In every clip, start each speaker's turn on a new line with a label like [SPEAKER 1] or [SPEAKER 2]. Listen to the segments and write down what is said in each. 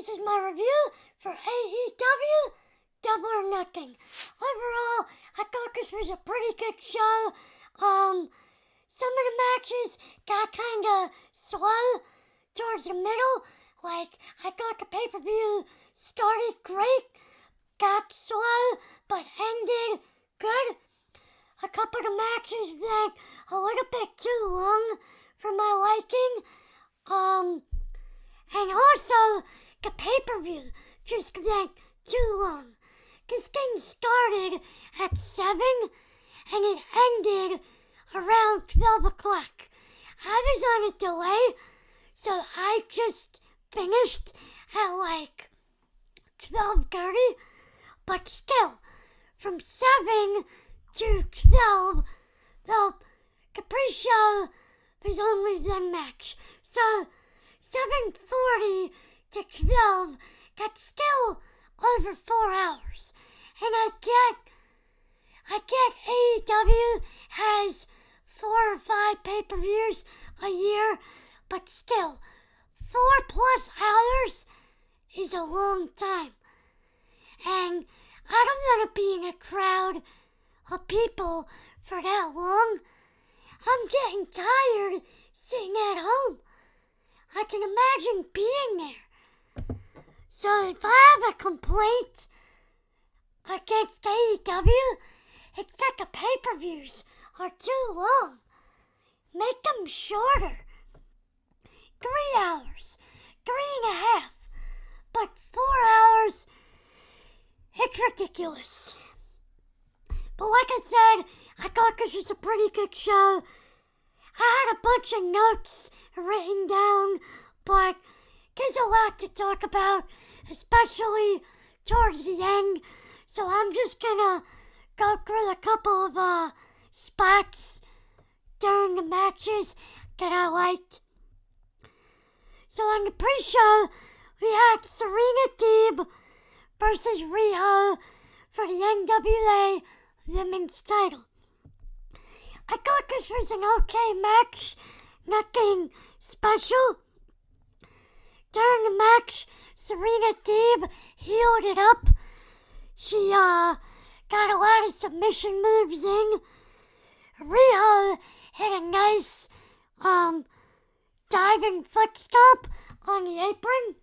[SPEAKER 1] This is my review for AEW Double or Nothing. Overall, I thought this was a pretty good show. Some of the matches got kind of slow towards the middle. Like, I thought the pay-per-view started great, got slow, but ended good. A couple of the matches went a little bit too long for my liking. And also, the pay-per-view just went too long. This thing started at 7 and it ended around 12 o'clock. I was on a delay, so I just finished at like 12:30, but still, from 7 to 12, the pre-show was only one match. So 7:40 to 12, that's still over 4 hours. And I get AEW has 4 or 5 pay-per-views a year, but still, 4+ hours is a long time. And I don't want to be in a crowd of people for that long. I'm getting tired sitting at home. I can imagine being there. So if I have a complaint against AEW, it's that the pay-per-views are too long. Make them shorter. 3 hours, 3.5. But 4 hours, it's ridiculous. But like I said, I thought this was a pretty good show. I had a bunch of notes written down, but there's a lot to talk about, especially towards the end. So I'm just gonna go through a couple of spots during the matches that I liked. So on the pre-show, we had Serena Deeb versus Riho for the NWA Women's title. I thought this was an okay match, nothing special. During the match, Serena Deeb healed it up. She got a lot of submission moves in. Riho hit a nice diving foot stomp on the apron,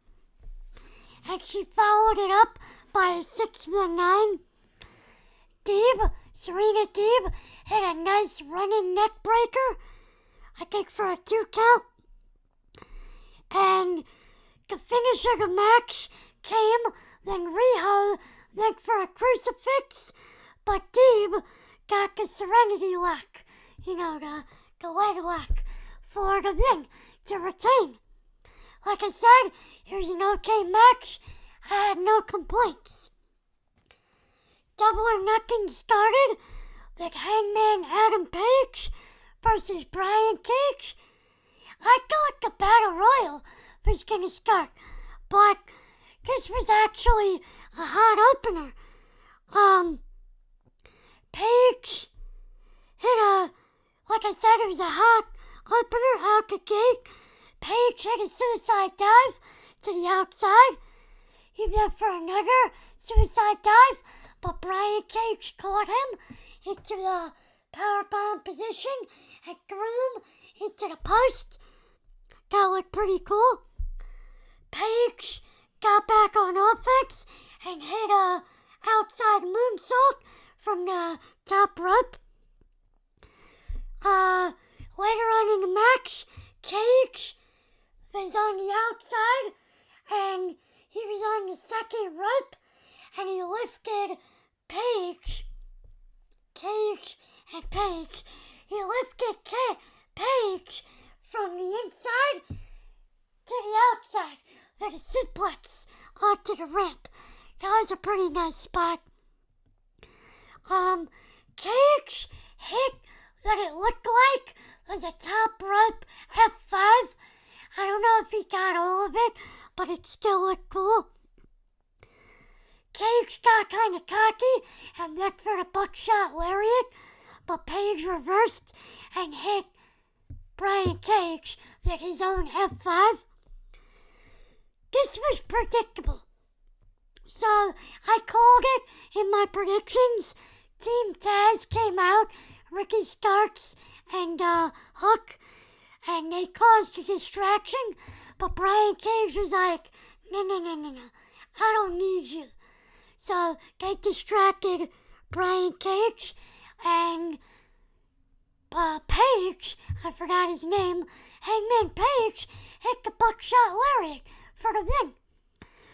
[SPEAKER 1] and she followed it up by a 619. Serena Deeb hit a nice running neck breaker, I think for a 2 count. And the finish of the match came when Riho went for a crucifix, but Deeb got the Serenity Lock, the leg lock for the win to retain. Like I said, it was an okay match. I had no complaints. Double or Nothing started with Hangman Adam Page versus Brian Cage. I thought the Battle Royal was going to start, but this was actually a hot opener. Page hit like I said, it was a hot opener out the gate. Page hit a suicide dive to the outside. He went for another suicide dive, but Brian Cage caught him into the powerbomb position and threw him into the post. That looked pretty cool. Page got back on offense and hit a outside moonsault from the top rope. Later on in the match, Cage was on the outside and he was on the second rope and he lifted Page. He lifted Page from the inside to the outside with a suplex onto the ramp. That was a pretty nice spot. Cage hit what it looked like was a top rope F5. I don't know if he got all of it, but it still looked cool. Cage got kind of cocky and went for the buckshot lariat, but Page reversed and hit Brian Cage with his own F5. This this was predictable. So I called it in my predictions. Team Taz came out, Ricky Starks and Hook, and they caused a distraction, but Brian Cage was like, no, I don't need you. So they distracted Brian Cage, and Page, I forgot his name, Hangman Page hit the buckshot lariat for the win.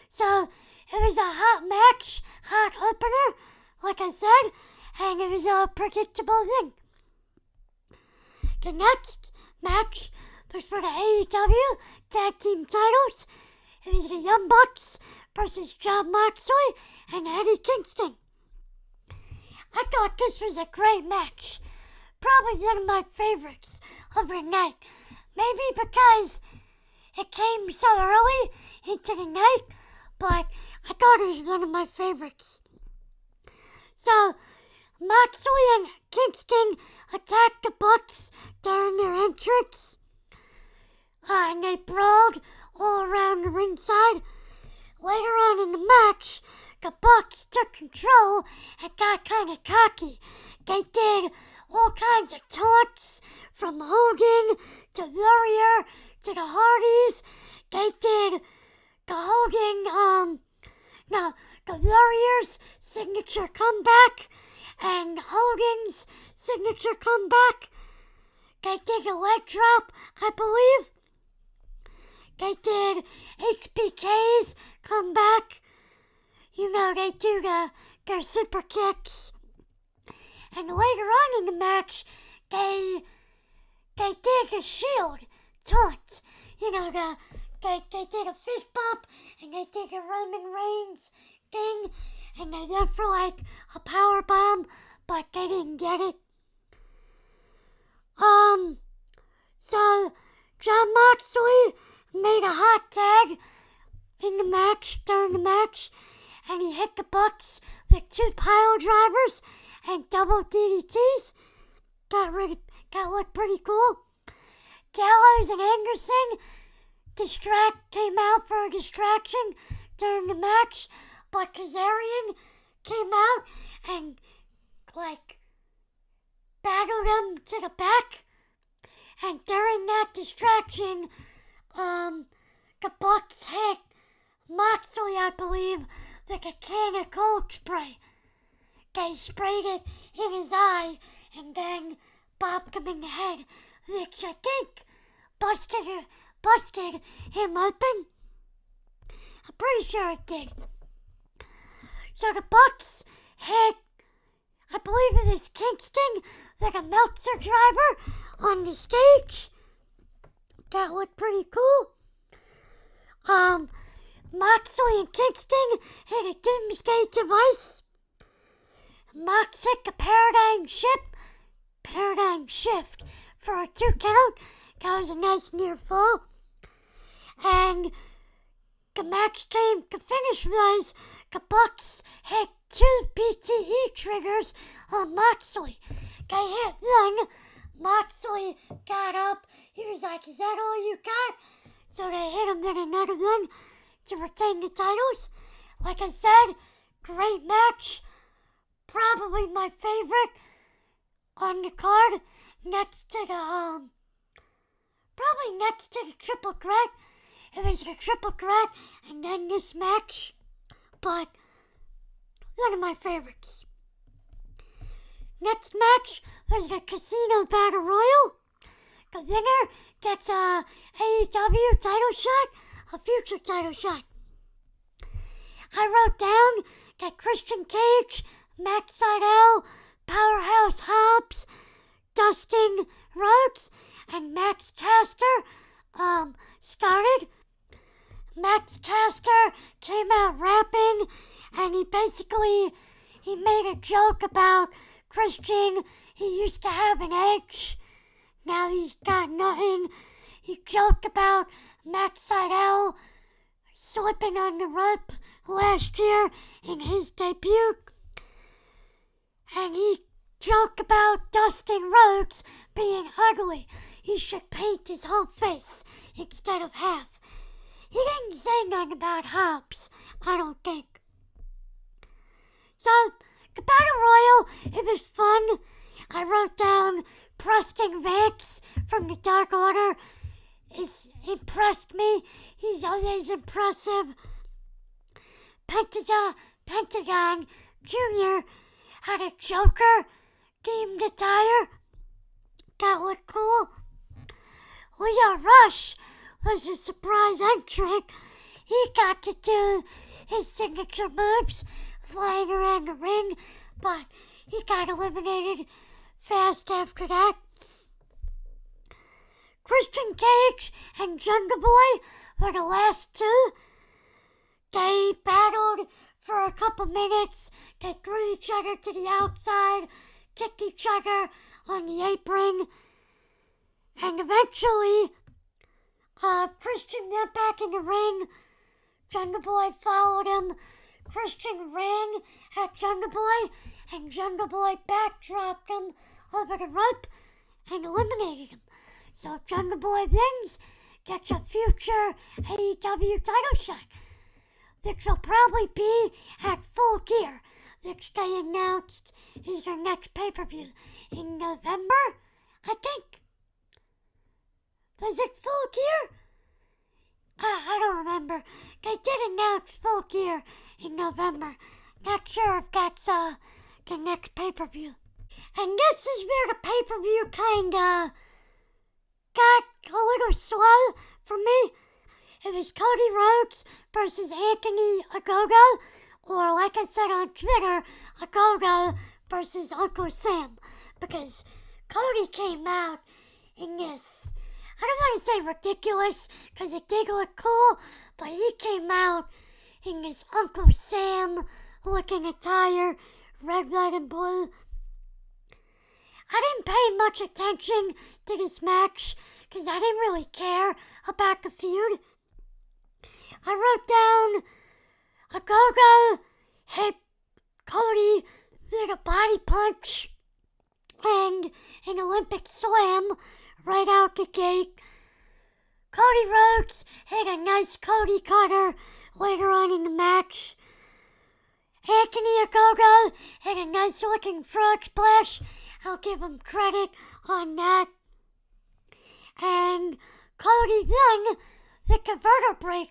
[SPEAKER 1] So it was a hot match, hot opener, like I said, and it was a predictable win. The next match was for the AEW Tag Team titles. It was the Young Bucks versus Jon Moxley and Eddie Kingston. I thought this was a great match. Probably one of my favorites of the night. Maybe because it came so early into the night, but I thought it was one of my favorites. So, Moxley and Kingston attacked the Bucks during their entrance, and they brawled all around the ringside. Later on in the match, the Bucks took control and got kind of cocky. They did all kinds of taunts, from Hogan to Warrior to the Hardys. They did the the Warrior's signature comeback and Hogan's signature comeback. They did a leg drop, I believe. They did HBK's comeback. You know, they do their super kicks. And later on in the match, they did a Shield taunt. You know, they did a fist bump, and they did a Roman Reigns thing, and they went for like a power bomb, but they didn't get it. So Jon Moxley made a hot tag in the match, during the match, and he hit the Bucks with 2 pile drivers and double DDTs. That looked pretty cool. Gallows and Anderson came out for a distraction during the match, but Kazarian came out and battled him to the back. And during that distraction, the Bucks hit Moxley, I believe, with a can of cold spray. They sprayed it in his eye and then bopped him in the head, which I think busted him open. I'm pretty sure it did. So the Bucks hit, I believe it was Kingston, with a Meltzer driver on the stage. That looked pretty cool. Moxley and Kingston hit a Doomsday device. Mox hit the paradigm shift for a 2 count. That was a nice near fall. And the match came, the finish was the Bucks hit 2 BTE triggers on Moxley. They hit one. Moxley got up. He was like, is that all you got? So they hit him with another one to retain the titles. Like I said, great match. Probably my favorite on the card. Next to the, probably next to the triple threat. It was the triple threat and then this match. But one of my favorites. Next match was the Casino Battle Royal. The winner gets a AEW title shot, a future title shot. I wrote down that Christian Cage, Matt Sydal, Powerhouse Hobbs, Dustin Rhodes, and Max Caster started. Max Caster came out rapping, and he made a joke about Christian. He used to have an edge. Now he's got nothing. He joked about Max Sydal slipping on the rope last year in his debut. And he joked about Dustin Rhodes being ugly. He should paint his whole face instead of half. He didn't say nothing about Hobbs, I don't think. So, the Battle Royal, it was fun. I wrote down Preston Vance from the Dark Order impressed me. He's always impressive. Pentagon Jr. had a Joker-themed attire. That looked cool. Leo Rush was a surprise entrant. He got to do his signature moves flying around the ring, but he got eliminated fast after that. Christian Cage and Jungle Boy were the last two. They battled for a couple minutes. They threw each other to the outside, kicked each other on the apron, and eventually Christian went back in the ring. Jungle Boy followed him. Christian ran at Jungle Boy, and Jungle Boy backdropped him over the rope and eliminated him. So Jungle Boy wins, gets a future AEW title shot, which will probably be at Full Gear, which they announced is their next pay-per-view in November, I think. Was it Full Gear? I don't remember. They did announce Full Gear in November. Not sure if that's the next pay-per-view. And this is where the pay-per-view kinda got a little slow for me. It was Cody Rhodes versus Anthony Agogo, or like I said on Twitter, Agogo versus Uncle Sam, because Cody came out in this, I don't want to say ridiculous, because it did look cool, but he came out in this Uncle Sam looking attire, red, white, and blue. I didn't pay much attention to this match, because I didn't really care about the feud. I wrote down Agogo hit Cody with a body punch and an Olympic slam right out the gate. Cody Rhodes hit a nice Cody cutter later on in the match. Anthony Agogo hit a nice looking frog splash. I'll give him credit on that. And Cody won with the Verta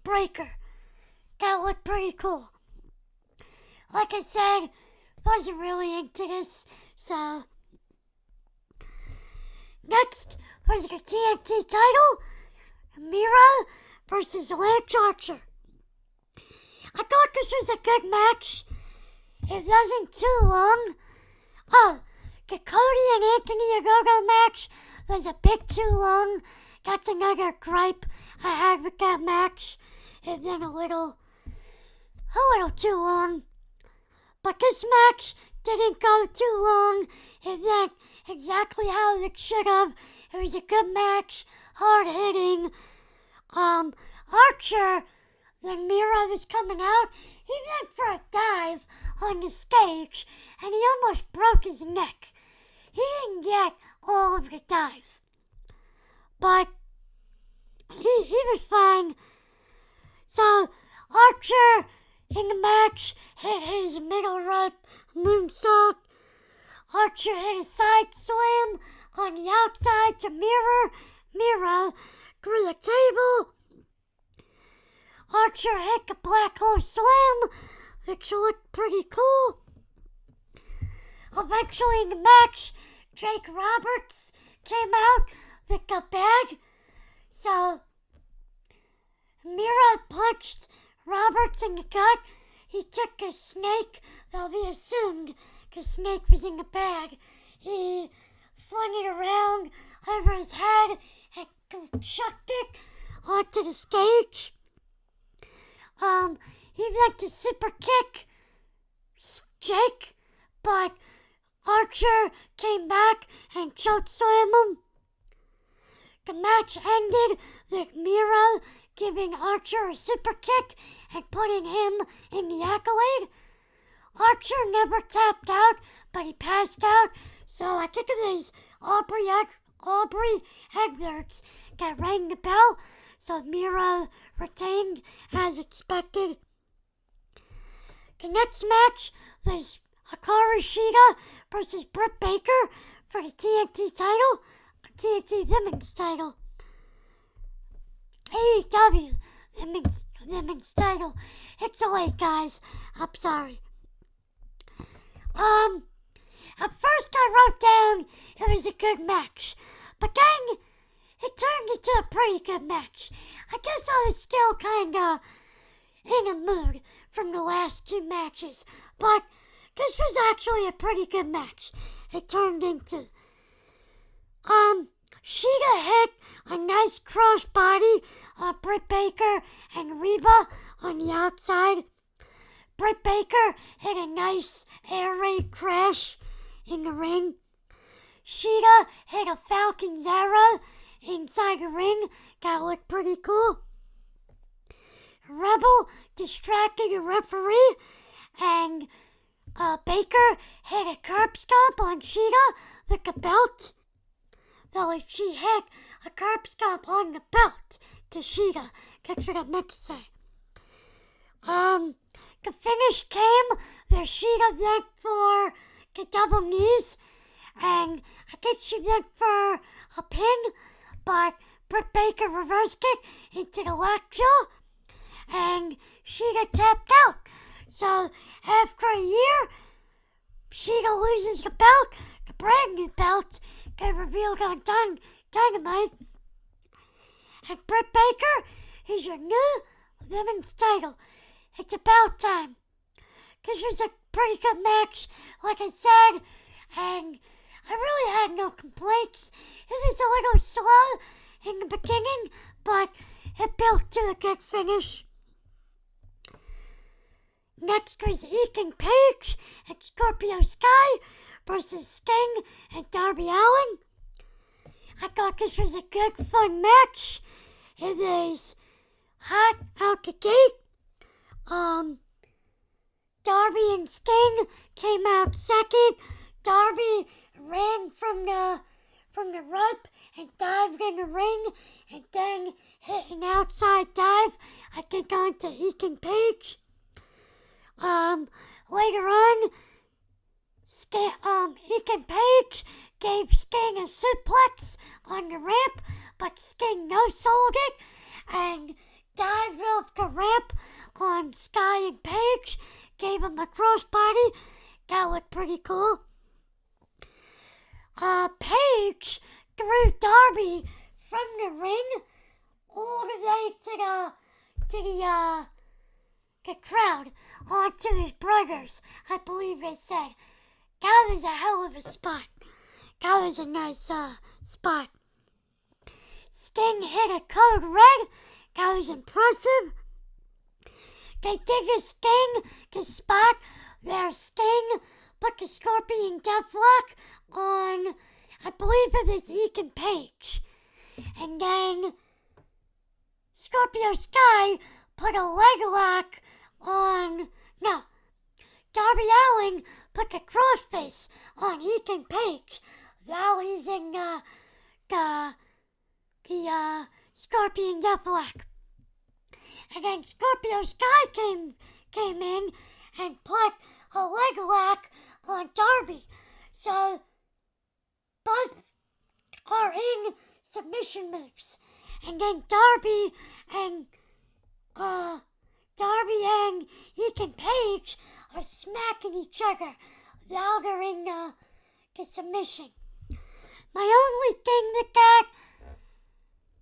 [SPEAKER 1] Breaker. That looked pretty cool. Like I said, wasn't really into this, so. Next was the TNT title, Miro versus Lance Archer. I thought this was a good match. It wasn't too long. Oh, the Cody and Anthony Agogo match was a bit too long. That's another gripe I had with that match. It went a little too long. But this match didn't go too long. It went exactly how it should have. It was a good match, hard hitting. Archer, when Miro was coming out, he went for a dive on the stage and he almost broke his neck. He didn't get all of the dive, but he was fine. So Archer in the match hit his middle rope moonsault. Archer hit a side slam on the outside to Miro through the table. Archer hit the black hole slam, which looked pretty cool. Eventually in the match, Jake Roberts came out with the bag. So Miro punched Roberts in the gut. He took a snake, though we assumed the snake was in the bag. He flung it around over his head and chucked it onto the stage. He went to super kick Jake, but Archer came back and choke slammed him. The match ended with Miro giving Archer a super kick and putting him in the accolade. Archer never tapped out, but he passed out, so I think it was Aubrey Edwards that rang the bell. So Miro retained as expected. The next match was Hikaru Shida versus Britt Baker for the TNT title, TNT Women's title. AEW Women's title. It's so late, guys. I'm sorry. At first I wrote down it was a good match, but then it turned into a pretty good match. I guess I was still kinda in a mood from the last two matches, but this was actually a pretty good match. It turned into. Shida hit a nice crossbody on Britt Baker and Reba on the outside. Britt Baker hit a nice air raid crash in the ring. Shida hit a Falcon's arrow inside the ring. That looked pretty cool. Rebel distracted the referee, and Baker hit a curb stomp on Shida with the belt. Though she hit a curb stomp on the belt to Shida. That's what I meant to say. The finish came where Shida went for the double knees, and I think she went for a pin, but Britt Baker reversed it into the lockjaw, and Shida tapped out. So after a year, Shida loses the belt, the brand new belt, get revealed on Dynamite. And Britt Baker is your new women's title. It's about time. This was a pretty good match, like I said, and I really had no complaints. It was a little slow in the beginning, but it built to a good finish. Next was Ethan Page and Scorpio Sky versus Sting and Darby Allin. I thought this was a good, fun match. It was hot out the gate. Darby and Sting came out second. Darby ran from the rope and dived in the ring, and then hit an outside dive, I think, onto Ethan Page. Later on, Ethan Page gave Sting a suplex on the ramp, but Sting no-sold it and dived off the ramp on Sky and Page, gave him a crossbody. That looked pretty cool. Page threw Darby from the ring all the way to the crowd onto his brothers, I believe they said. That was a hell of a spot. That was a nice spot. Sting hit a code red. That was impressive. They did the spot where Sting put the Scorpion Deathlock on, I believe it was Ethan Page. And then Scorpio Sky put a leg lock on, no, Darby Allin put the crossface on Ethan Page while he's in the Scorpion Deathlock. And then Scorpio Sky came in and put a leg lock on Darby. So both are in submission moves. And then Darby and Ethan Page are smacking each other while they're in the submission. My only thing with that,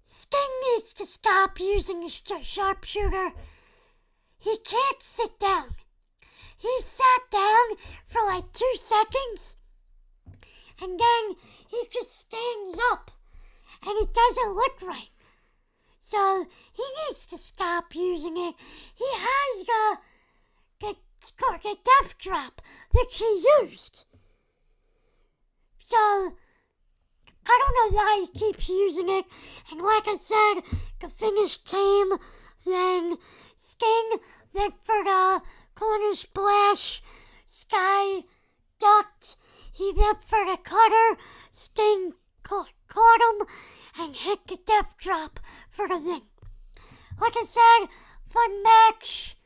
[SPEAKER 1] Sting needs to stop using the sharpshooter. He can't sit down. He sat down for like 2 seconds, and then he just stands up, and it doesn't look right. So he needs to stop using it. He has the death drop that he used. So I don't know why he keeps using it. And like I said, the finish came. Then Sting went for the corner splash. Sky ducked. He went for the cutter. Sting caught him and hit the death drop for the win. like I said, fun match.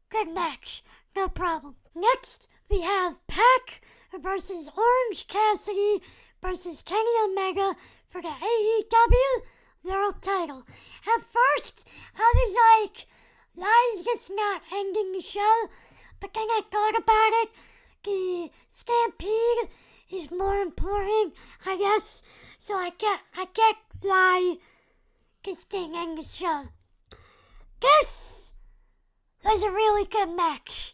[SPEAKER 1] Good match. No problem. Next, we have Pac versus Orange Cassidy versus Kenny Omega for the AEW World Title. At first, I was like, why is this not ending the show? But then I thought about it. The stampede is more important, I guess. So I get why this didn't end the show. This was a really good match.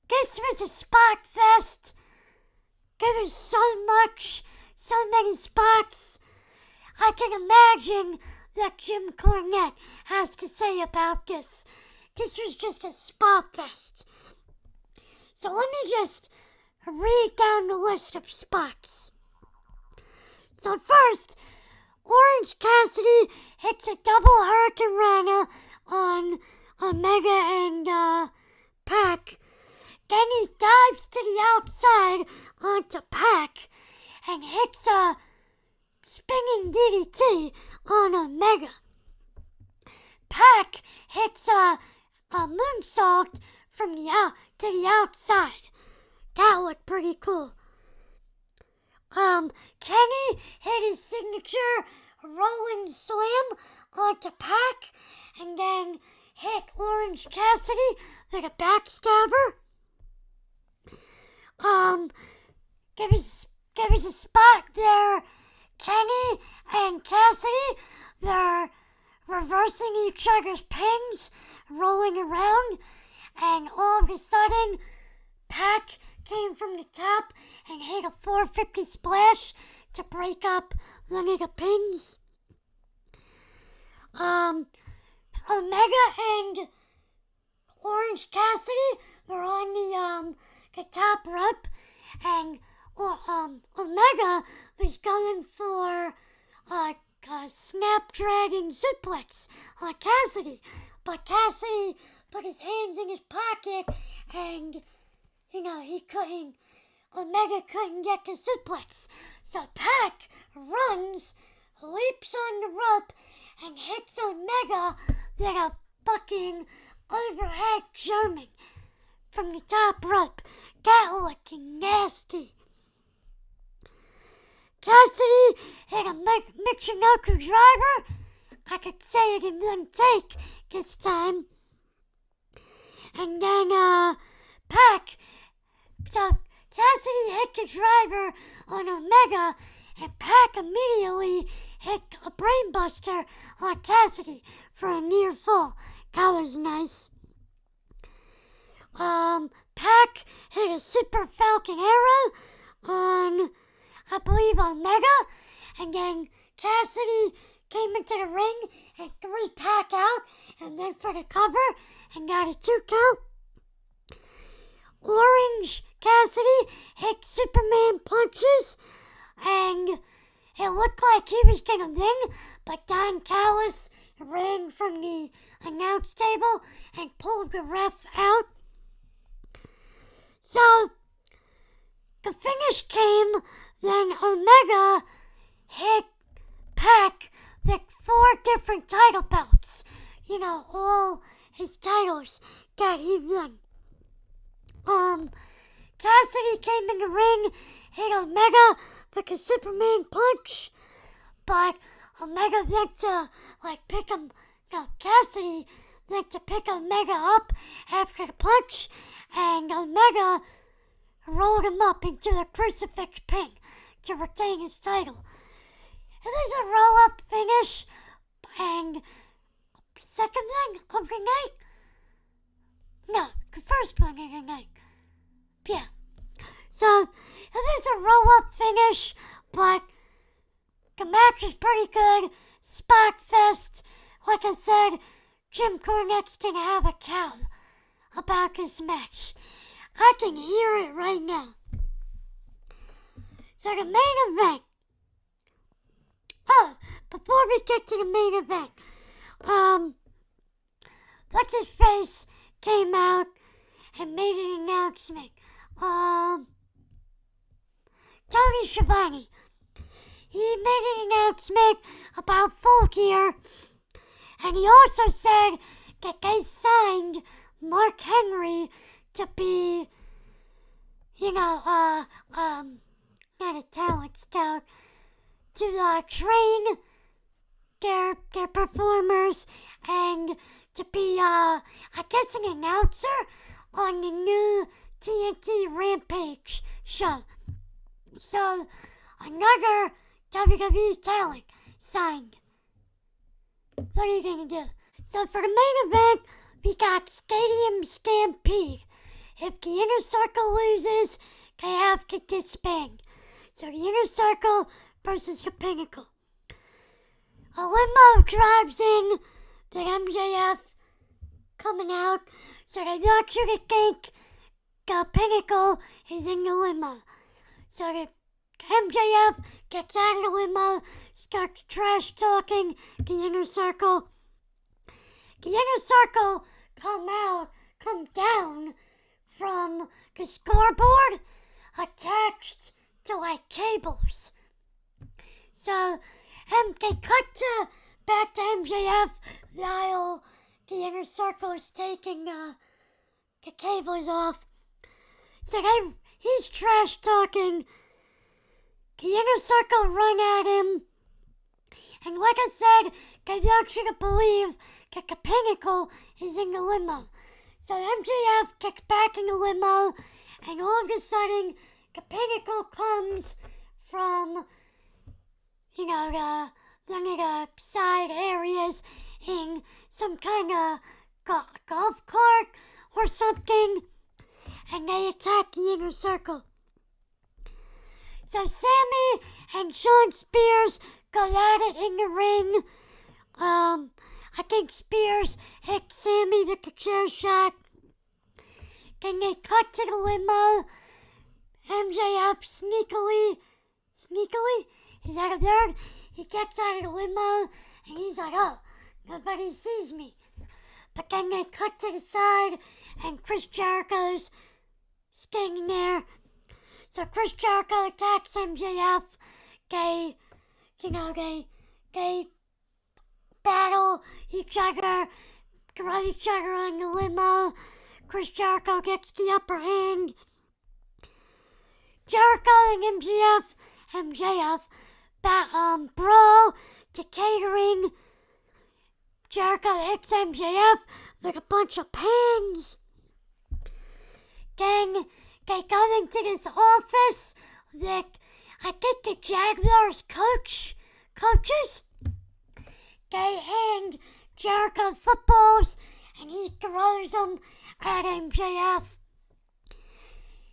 [SPEAKER 1] This was a spot fest. There was so many spots. I can imagine what Jim Cornette has to say about this. This was just a spot fest. So let me just read down the list of spots. So first, Orange Cassidy hits a double Hurricane Rana on Omega and Pac. Then he dives to the outside onto Pac and hits a spinning DDT on Omega. Pac hits a moonsault from to the outside. That looked pretty cool. Kenny hit his signature rolling slam onto Pac and then hit Orange Cassidy with a backstabber. There was a spot there. Kenny and Cassidy, they're reversing each other's pins, rolling around, and all of a sudden, Pac came from the top and hit a 450 splash to break up one of the pins. Omega and Orange Cassidy were on the top rope, and Omega was going for a snapdragon suplex on Cassidy, but Cassidy put his hands in his pocket and, Omega couldn't get the suplex. So Pac runs, leaps on the rope, and hits Omega with a fucking overhead German from the top rope. That looked nasty. Cassidy hit a Michinoku driver. I could say it in one take this time. And then, Pac. So Cassidy hit the driver on Omega, and Pac immediately hit a brainbuster on Cassidy for a near fall. That was nice. Pac hit a Super Falcon Arrow on, I believe, Omega, and then Cassidy came into the ring and threw Pac out and went for the cover and got a 2 count. Orange Cassidy hit Superman punches, and it looked like he was gonna win, but Don Callis ran from the announce table and pulled the ref out. So, the finish came when Omega hit Pac with 4 different title belts. All his titles that he won. Cassidy came in the ring, hit Omega with a Superman punch, but Omega went to, Cassidy went to pick Omega up after the punch, and Omega rolled him up into the crucifix pin to retain his title. It was a roll-up finish, and second one of the night? No, the first one of the night. Yeah. So, it was a roll-up finish, but the match is pretty good. Spot fest. Like I said, Jim Cornette's gonna have a cow about this match. I can hear it right now. So the main event. Oh, before we get to the main event, what's his face came out and made an announcement. Tony Schiavone. He made an announcement about Full Gear, And he also said that they signed Mark Henry to be, not a talent scout, to train their performers and to be, I guess, an announcer on the new TNT Rampage show. So, another WWE talent signed. What are you gonna do? So for the main event, we got Stadium Stampede. If the Inner Circle loses, they have to disband. So the Inner Circle versus the Pinnacle. A limo drives in, the MJF coming out, so they want you to think the Pinnacle is in the limo. So the MJF gets out of the limo, starts trash talking the Inner Circle. The Inner Circle come down from the scoreboard attached to like cables. So they cut back to MJF while the Inner Circle is taking the cables off. So he's trash talking. The Inner Circle run at him. And like I said, they want you to believe that the Pinnacle is in the limo. So MJF gets back in the limo, and all of a sudden, the Pinnacle comes from, one of the side areas in some kind of golf cart or something, and they attack the Inner Circle. So Sammy and Sean Spears go at it in the ring. I think Spears hit Sammy with the chair shot. Then they cut to the limo. MJF sneakily, is that a word? He gets out of the limo and he's like, oh, nobody sees me. But then they cut to the side and Chris Jericho's standing there. So Chris Jericho attacks MJF. They battle each other, throw each other on the limo. Chris Jericho gets the upper hand. Jericho and MJF brawl to catering. Jericho hits MJF with a bunch of pans. Then they go into this office with, I think, the Jaguars coaches. They hand Jericho footballs and he throws them at MJF.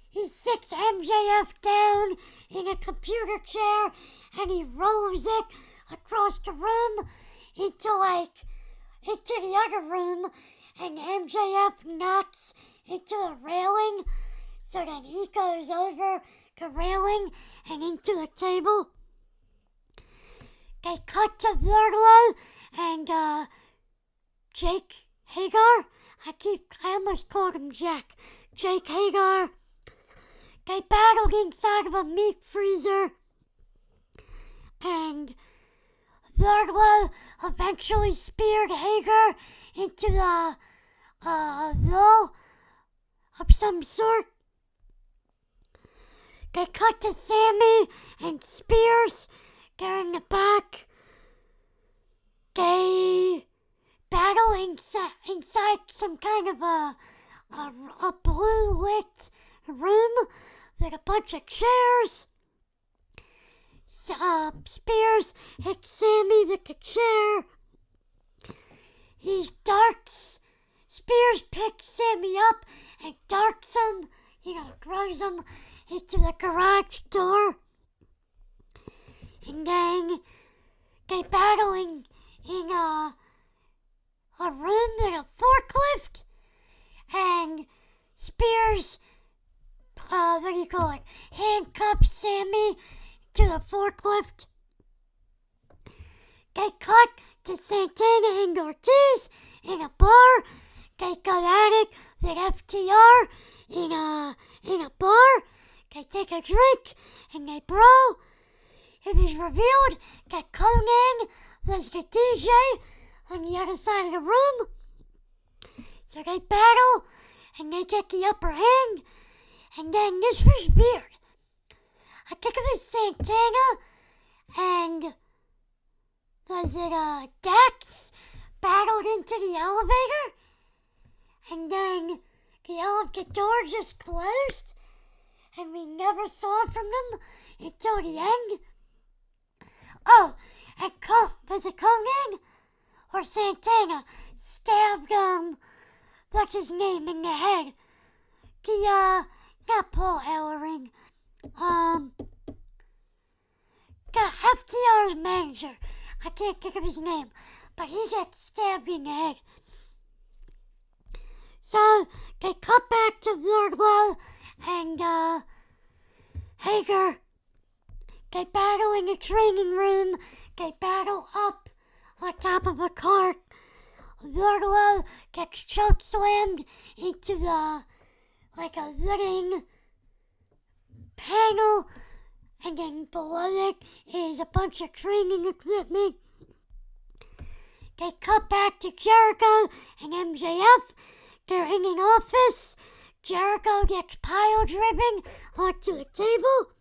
[SPEAKER 1] He sits MJF down in a computer chair and he rolls it across the room into the other room, and MJF knocks into a railing, so then he goes over the railing and into a table. They cut to Wardlow and Jake Hagar. I almost called him Jack. Jake Hagar. They battled inside of a meat freezer, and Wardlow eventually speared Hagar into the wall of some sort. They cut to Sammy and Spears. They're in the back. They battle inside some kind of a blue lit room with a bunch of chairs. Spears hits Sammy with the chair. Spears picks Sammy up and darts him, throws him into the garage door. And then they battle in a room with a forklift, and Spears, handcuffs Sammy to the forklift. They cut to Santana and Ortiz in a bar. They go at it with FTR in a bar. They take a drink and they brawl. It is revealed that Conan was the DJ on the other side of the room. So they battle, and they get the upper hand, and then this was weird. I think it was Santana and was it Dax battled into the elevator, and then the door just closed, and we never saw it from them until the end. Oh, and was it Conan or Santana stabbed what's his name in the head? Not Paul Ellering. The FTR's manager. I can't think of his name, but he gets stabbed in the head. So they cut back to Wardlow and Hager. They battle in the training room. They battle up on top of a cart. Wardlow gets choke slammed into a living panel, and then below it is a bunch of training equipment. They cut back to Jericho and MJF. They're in an office. Jericho gets pile driven onto a table.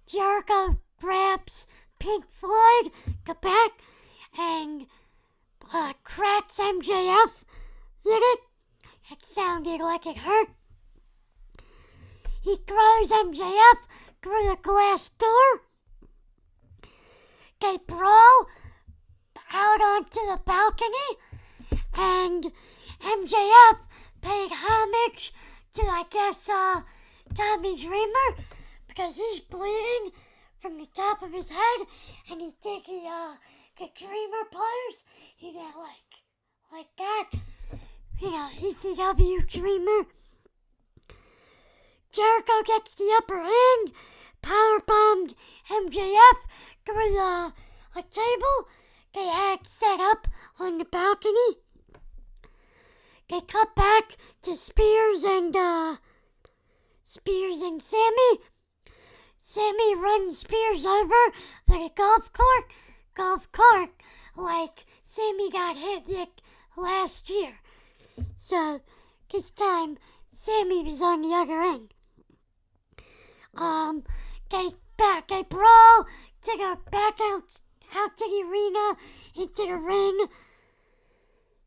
[SPEAKER 1] Jericho grabs Pink Floyd, the back, and cracks MJF with it. It sounded like it hurt. He throws MJF through the glass door. They brawl out onto the balcony, and MJF paid homage to, I guess, Tommy Dreamer, because he's bleeding from the top of his head, and he did the Dreamer pose, like that, ECW Dreamer. Jericho gets the upper hand, powerbombed MJF through a table they had set up on the balcony. They cut back to Spears and Sammy. Sammy runs Spears over like a golf cart, like Sammy got hit last year. So this time Sammy was on the other end. They brawl to go back out to the arena, into the ring.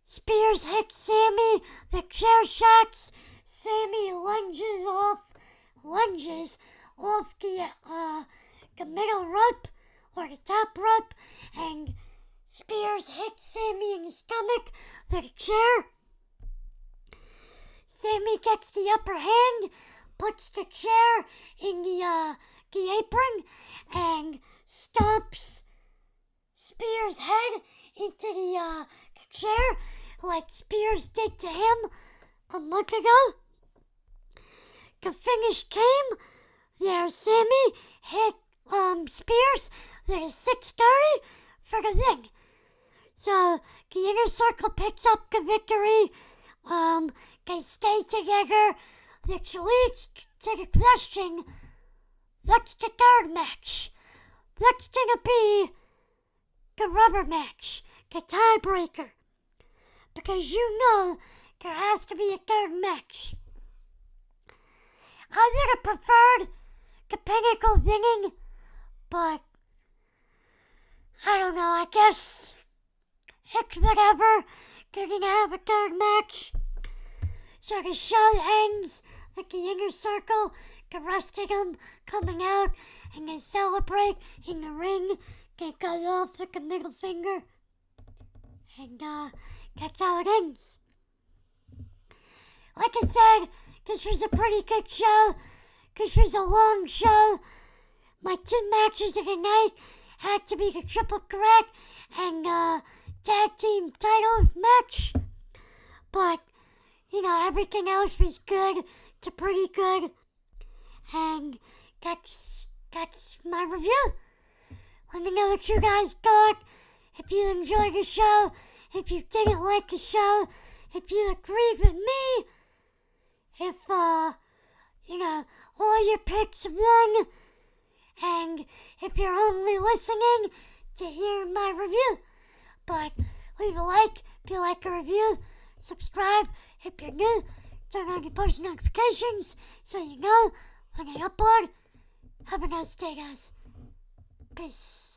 [SPEAKER 1] Spears hits Sammy, the chair shots. Sammy lunges off the middle rope or the top rope, and Spears hits Sammy in the stomach with a chair. Sammy gets the upper hand, puts the chair in the apron, and stomps Spears' head into the chair like Spears did to him a month ago. The finish came. There, Sammy hit Spears with a 630 for the win. So the Inner Circle picks up the victory. They stay together, which leads to the question, what's the third match? What's gonna be the rubber match, the tiebreaker? Because there has to be a third match. I would have preferred the Pinnacle winning, but I don't know, I guess it's whatever. They're gonna have a third match. So the show ends with the Inner Circle, the rest of them coming out, and they celebrate in the ring. They go off with the middle finger, and that's how it ends. Like I said, this was a pretty good show. This was a long show. My two matches of the night had to be the Triple Threat and Tag Team title match. But, everything else was good to pretty good. And that's my review. Let me know what you guys thought. If you enjoyed the show, if you didn't like the show, if you agreed with me, if, all your picks won, and if you're only listening to hear my review. But leave a like if you like a review, subscribe if you're new, turn on your post notifications so you know when I upload. Have a nice day, guys. Peace.